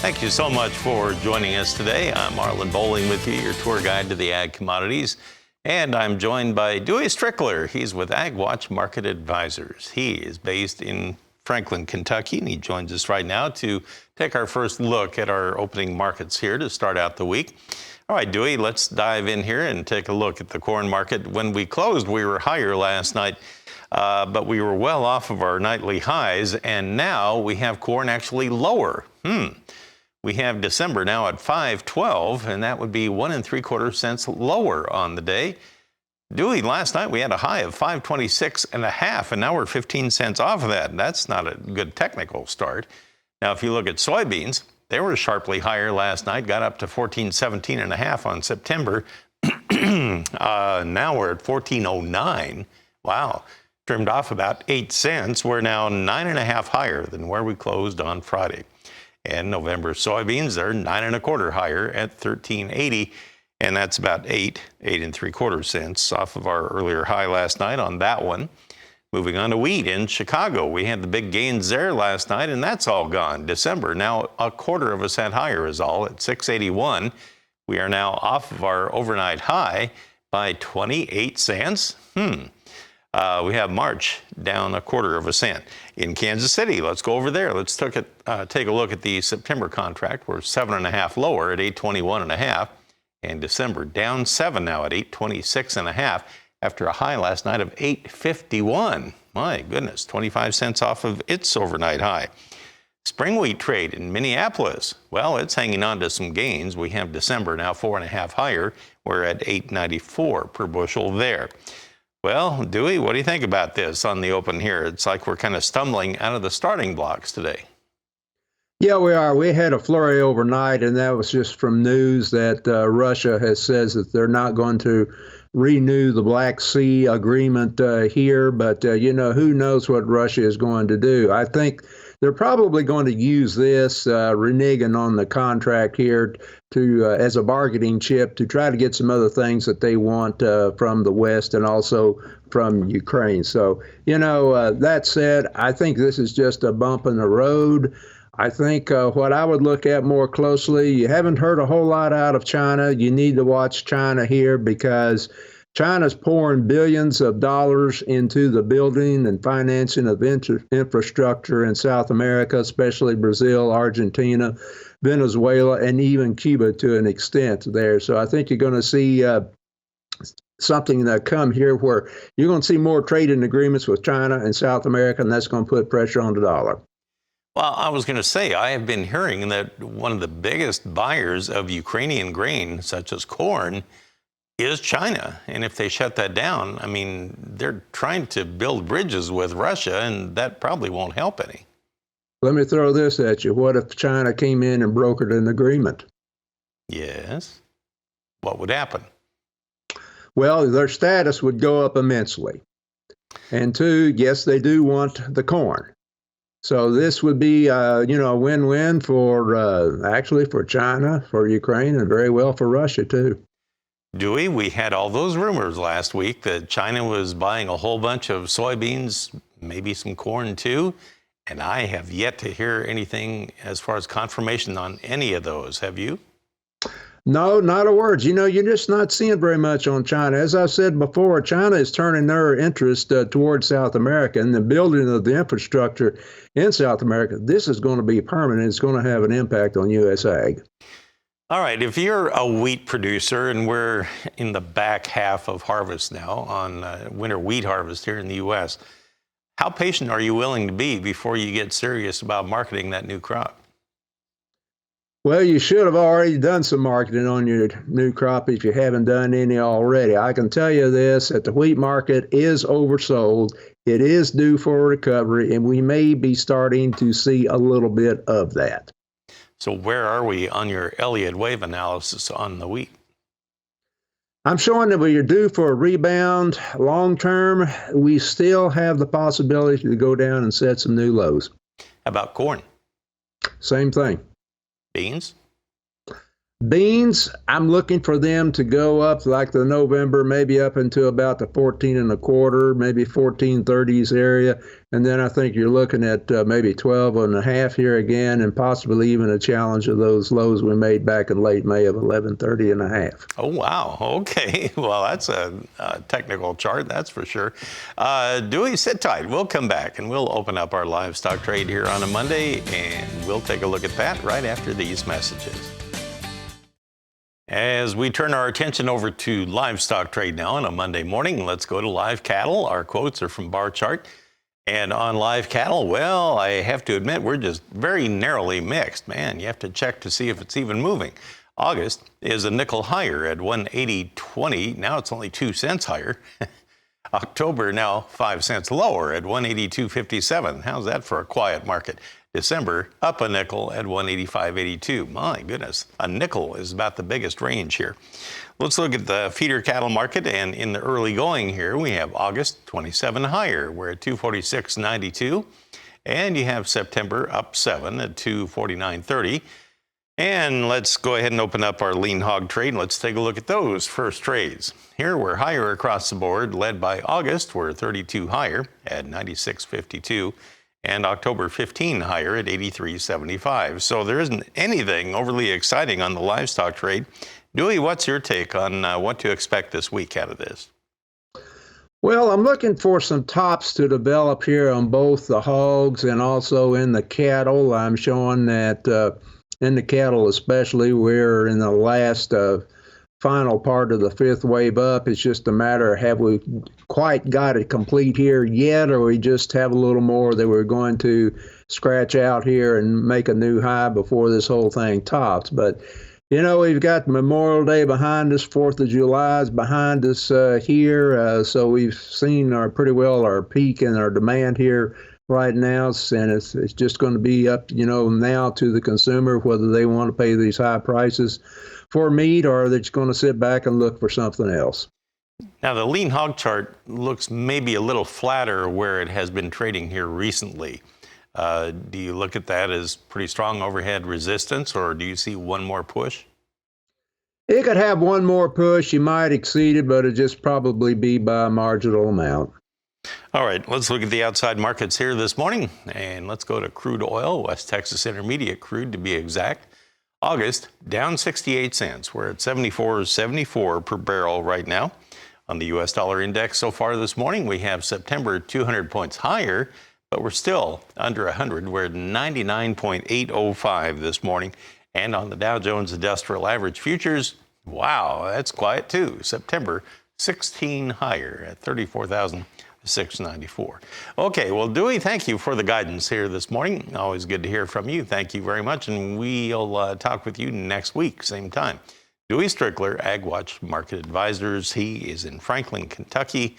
Thank you so much for joining us today. I'm Marlon Bowling with you, your tour guide to the ag commodities. And I'm joined by Dewey Strickler. He's with AgWatch Market Advisors. He is based in Franklin, Kentucky, and he joins us right now to take our first look at our opening markets here to start out the week. All right, Dewey, let's dive in here and take a look at the corn market. When we closed, we were higher last night, but we were well off of our nightly highs, and now we have corn actually lower. We have December now at 5.12, and that would be 1 3/4 cents lower on the day. Dewey, last night we had a high of 5.26.5, and now we're 15 cents off of that. That's not a good technical start. Now, if you look at soybeans, they were sharply higher last night, got up to 14.17.5 on September. Now we're at 14.09. Wow, trimmed off about 8 cents. We're now 9.5 higher than where we closed on Friday. And November soybeans, they're 9 1/4 higher at 13.80, and that's about 8 3/4 cents off of our earlier high last night on that one. Moving on to wheat in Chicago, we had the big gains there last night, and that's all gone. December now 1/4 of a cent higher is all at 6.81. We are now off of our overnight high by 28 cents. We have March down 1/4 of a cent. In Kansas City, let's go over there. Let's take a look at the September contract. We're 7.5 lower at 8.21.5, and December down 7 now at 8.26.5 after a high last night of 8.51. My goodness, 25 cents off of its overnight high. Spring wheat trade in Minneapolis, well, it's hanging on to some gains. We have December now 4.5 higher. We're at 8.94 per bushel there. Well, Dewey, what do you think about this on the open here? It's like we're kind of stumbling out of the starting blocks today. Yeah, we are. We had a flurry overnight, and that was just from news that Russia has says that they're not going to renew the Black Sea agreement here. But, who knows what Russia is going to do. I think they're probably going to use this reneging on the contract here to as a bargaining chip to try to get some other things that they want from the West and also from Ukraine. So, that said, I think this is just a bump in the road. I think what I would look at more closely, you haven't heard a whole lot out of China. You need to watch China here because China's pouring billions of dollars into the building and financing of infrastructure in South America, especially Brazil, Argentina, Venezuela, and even Cuba to an extent there. So I think you're going to see something that come here where you're going to see more trading agreements with China and South America, and that's going to put pressure on the dollar. Well, I was going to say, I have been hearing that one of the biggest buyers of Ukrainian grain, such as corn, is China. And if they shut that down, I mean, they're trying to build bridges with Russia, and that probably won't help any. Let me throw this at you. What if China came in and brokered an agreement? Yes. What would happen? Well, their status would go up immensely. And two, yes, they do want the corn. So this would be, a win-win for actually for China, for Ukraine, and very well for Russia, too. Dewey, we had all those rumors last week that China was buying a whole bunch of soybeans, maybe some corn, too. And I have yet to hear anything as far as confirmation on any of those. Have you? No, not a word. You're just not seeing very much on China. As I said before, China is turning their interest towards South America and the building of the infrastructure in South America. This is going to be permanent. It's going to have an impact on U.S. ag. All right, if you're a wheat producer, and we're in the back half of harvest now on winter wheat harvest here in the U.S., how patient are you willing to be before you get serious about marketing that new crop? Well, you should have already done some marketing on your new crop if you haven't done any already. I can tell you this, that the wheat market is oversold. It is due for a recovery, and we may be starting to see a little bit of that. So where are we on your Elliott wave analysis on the wheat? I'm showing that we are due for a rebound. Long term, we still have the possibility to go down and set some new lows. How about corn? Same thing. Beans? Beans, I'm looking for them to go up like the November, maybe up into about the 14 and a quarter, maybe 14.30s area. And then I think you're looking at maybe 12 and a half here again, and possibly even a challenge of those lows we made back in late May of 11.30 and a half. Oh, wow. Okay. Well, that's a technical chart, that's for sure. Dewey, sit tight. We'll come back and we'll open up our livestock trade here on a Monday, and we'll take a look at that right after these messages. As we turn our attention over to livestock trade now on a Monday morning, let's go to live cattle. Our quotes are from Bar Chart. And on live cattle, well, I have to admit, we're just very narrowly mixed. Man, you have to check to see if it's even moving. August is a nickel higher at 180.20. Now it's only 2 cents higher. October now 5 cents lower at 182.57. How's that for a quiet market? December up a nickel at 185.82. My goodness, a nickel is about the biggest range here. Let's look at the feeder cattle market, and in the early going here, we have August 27 higher. We're at 246.92, and you have September up 7 at 249.30. And let's go ahead and open up our lean hog trade. Let's take a look at those first trades. Here we're higher across the board, led by August. We're 32 higher at 96.52. And October 15 higher at 83.75. So there isn't anything overly exciting on the livestock trade. Dewey, what's your take on what to expect this week out of this? Well, I'm looking for some tops to develop here on both the hogs and also in the cattle. I'm showing that in the cattle especially, we're in the last final part of the fifth wave up. It's just a matter of have we quite got it complete here yet, or we just have a little more that we're going to scratch out here and make a new high before this whole thing tops. But you know, we've got Memorial Day behind us, 4th of July is behind us here, so we've seen pretty well our peak in our demand here right now, and it's just going to be up, you know, now to the consumer whether they want to pay these high prices for meat or they're just going to sit back and look for something else. Now, the lean hog chart looks maybe a little flatter where it has been trading here recently. Do you look at that as pretty strong overhead resistance, or do you see one more push? It could have one more push. You might exceed it, but it'd just probably be by a marginal amount. All right, let's look at the outside markets here this morning, and let's go to crude oil, West Texas Intermediate crude to be exact. August down 68 cents. We're at 74.74 per barrel right now. On the U.S. dollar index so far this morning, we have September 200 points higher, but we're still under 100. We're at 99.805 this morning. And on the Dow Jones Industrial Average Futures, wow, that's quiet too. September 16 higher at 34,694. Okay, well, Dewey, thank you for the guidance here this morning. Always good to hear from you. Thank you very much, and we'll talk with you next week, same time. Dewey Strickler, AgWatch Market Advisors. He is in Franklin, Kentucky.